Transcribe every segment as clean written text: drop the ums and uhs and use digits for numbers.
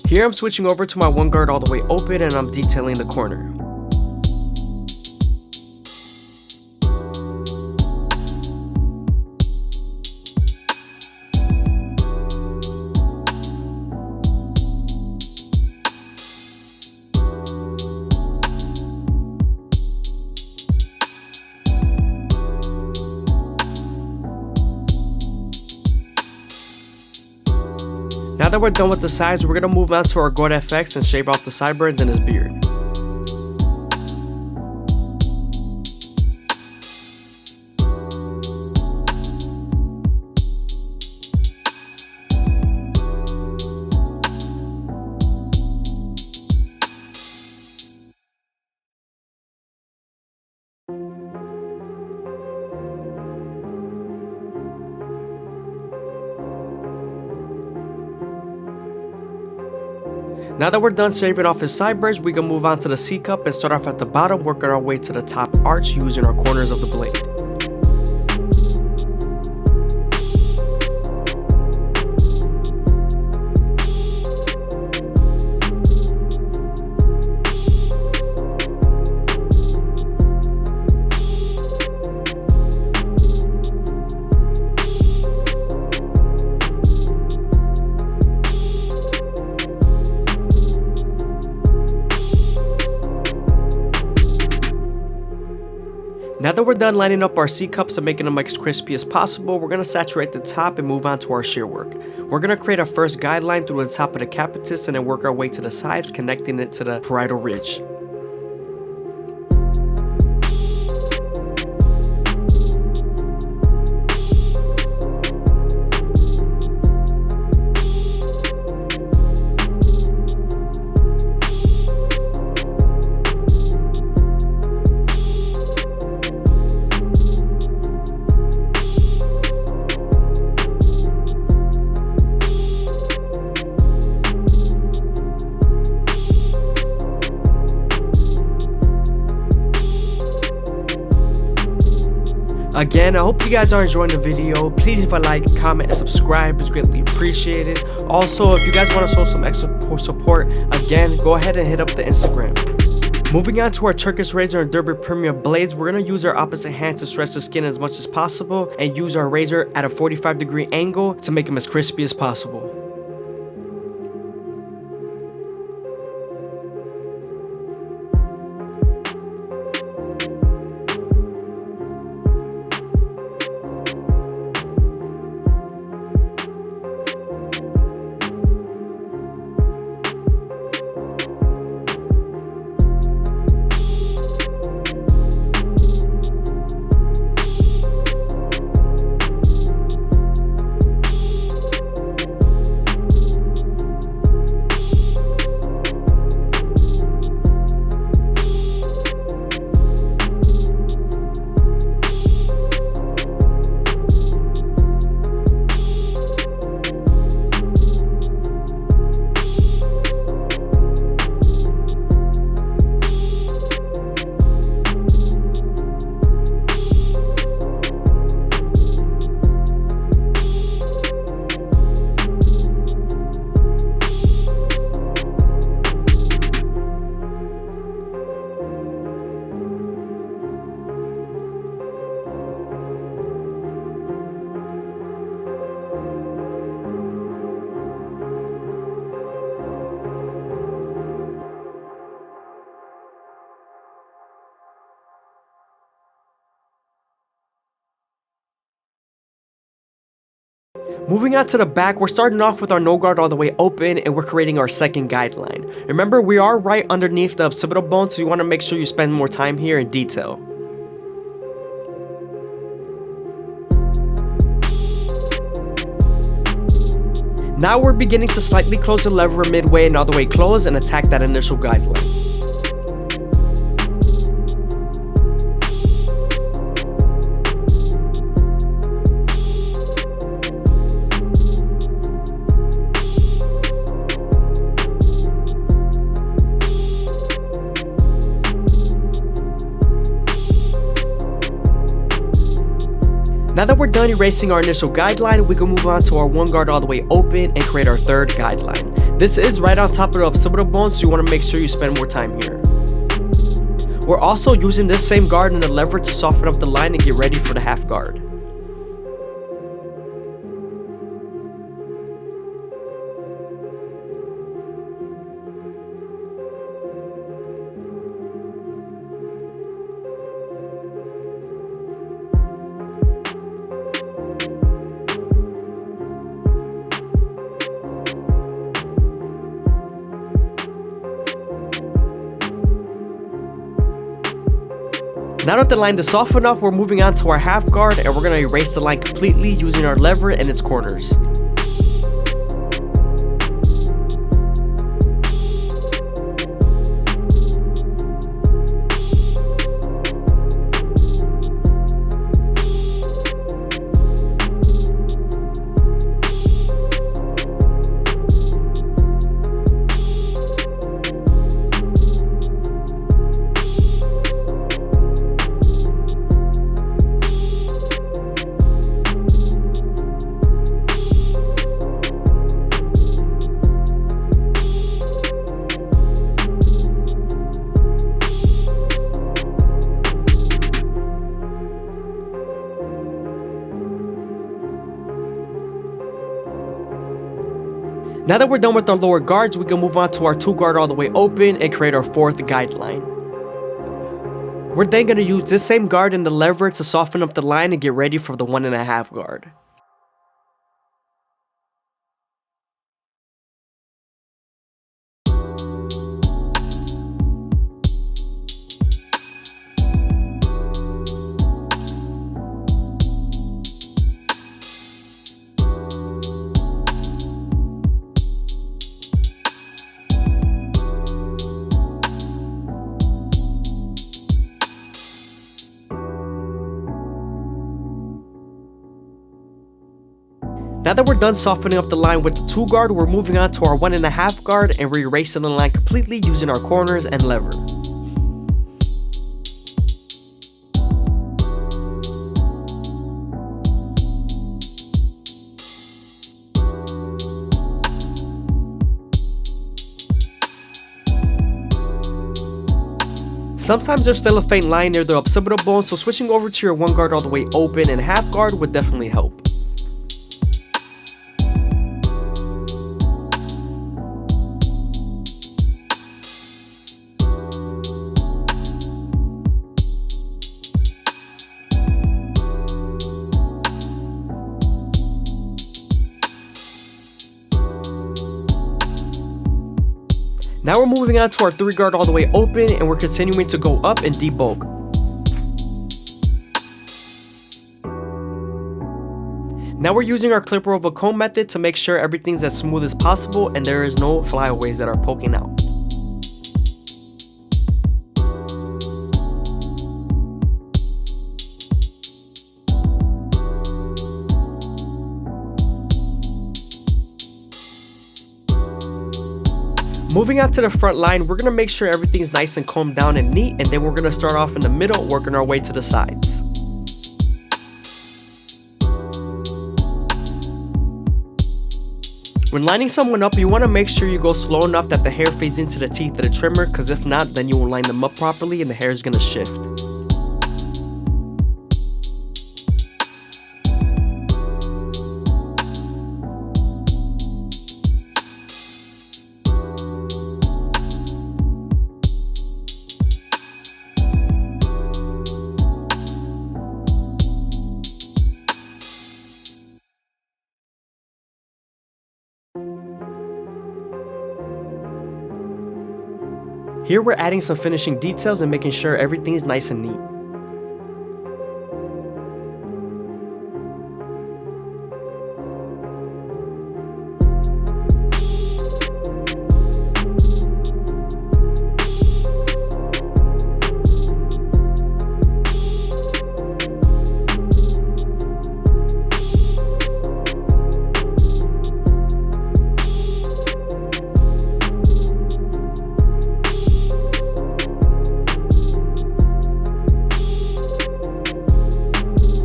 Here I'm switching over to my one guard all the way open and I'm detailing the corner. Now that we're done with the sides, we're going to move on to our Gold FX and shave off the sideburns and his beard. Now that we're done shaving off his sideburns, we can move on to the C-cup and start off at the bottom, working our way to the top arch using our corners of the blade. Now that we're done lining up our C-cups and making them as crispy as possible, we're going to saturate the top and move on to our shear work. We're going to create our first guideline through the top of the capitis and then work our way to the sides, connecting it to the parietal ridge. Again, I hope you guys are enjoying the video. Please leave a like, comment, and subscribe. It's greatly appreciated. Also, if you guys want to show some extra support, again, go ahead and hit up the Instagram. Moving on to our Turkish razor and Derby Premium blades, we're going to use our opposite hand to stretch the skin as much as possible and use our razor at a 45-degree angle to make them as crispy as possible. Moving on to the back, we're starting off with our no guard all the way open and we're creating our second guideline. Remember, we are right underneath the occipital bone, so you want to make sure you spend more time here in detail. Now we're beginning to slightly close the lever midway and all the way close and attack that initial guideline. Now that we're done erasing our initial guideline, we can move on to our one guard all the way open and create our third guideline. This is right on top of the occipital bone, so you want to make sure you spend more time here. We're also using this same guard and the lever to soften up the line and get ready for the half guard. Now that the line is soft enough, we're moving on to our half guard, and we're going to erase the line completely using our lever and its corners. Now that we're done with our lower guards, we can move on to our 2 guard all the way open and create our 4th guideline. We're then going to use this same guard and the lever to soften up the line and get ready for the 1.5 guard. Now that we're done softening up the line with the 2 guard, we're moving on to our 1.5 guard and we're erasing the line completely using our corners and lever. Sometimes there's still a faint line near the occipital bone, so switching over to your 1 guard all the way open and half guard would definitely help. Now we're moving on to our 3 guard all the way open and we're continuing to go up and debulk. Now we're using our clipper over comb method to make sure everything's as smooth as possible and there is no flyaways that are poking out. Moving on to the front line, we're going to make sure everything's nice and combed down and neat, and then we're going to start off in the middle, working our way to the sides. When lining someone up, you want to make sure you go slow enough that the hair fades into the teeth of the trimmer, because if not, then you won't line them up properly and the hair is going to shift. Here we're adding some finishing details and making sure everything is nice and neat.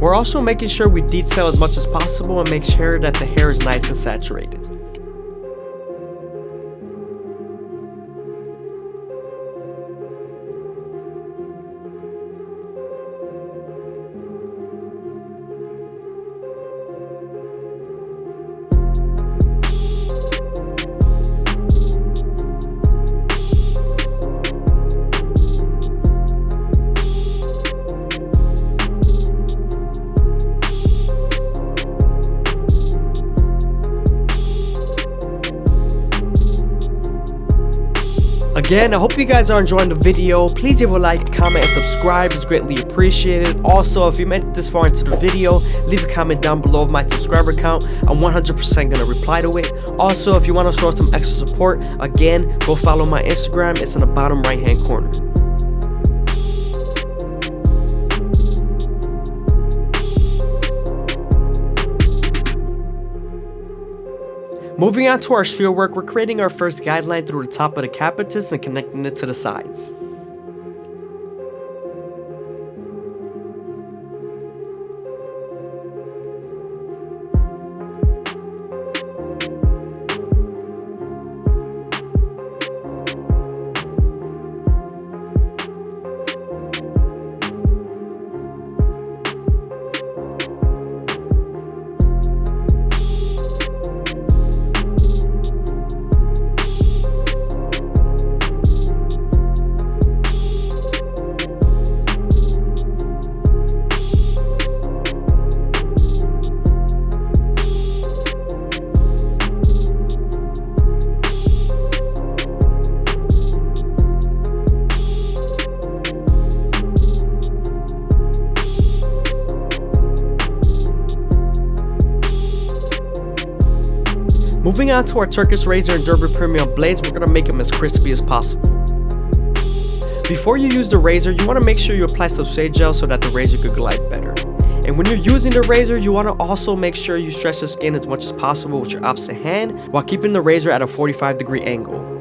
We're also making sure we detail as much as possible and make sure that the hair is nice and saturated. Again, I hope you guys are enjoying the video. Please leave a like, comment, and subscribe. It's greatly appreciated. Also, if you made it this far into the video, leave a comment down below of my subscriber count. I'm 100% gonna reply to it. Also, if you want to show some extra support, again, go follow my Instagram. It's in the bottom right hand corner. Moving on to our shield work, we're creating our first guideline through the top of the capitus and connecting it to the sides. Moving on to our Turkish razor and Derby Premium blades, we're going to make them as crispy as possible. Before you use the razor, you want to make sure you apply some shave gel so that the razor could glide better. And when you're using the razor, you want to also make sure you stretch the skin as much as possible with your opposite hand while keeping the razor at a 45-degree angle.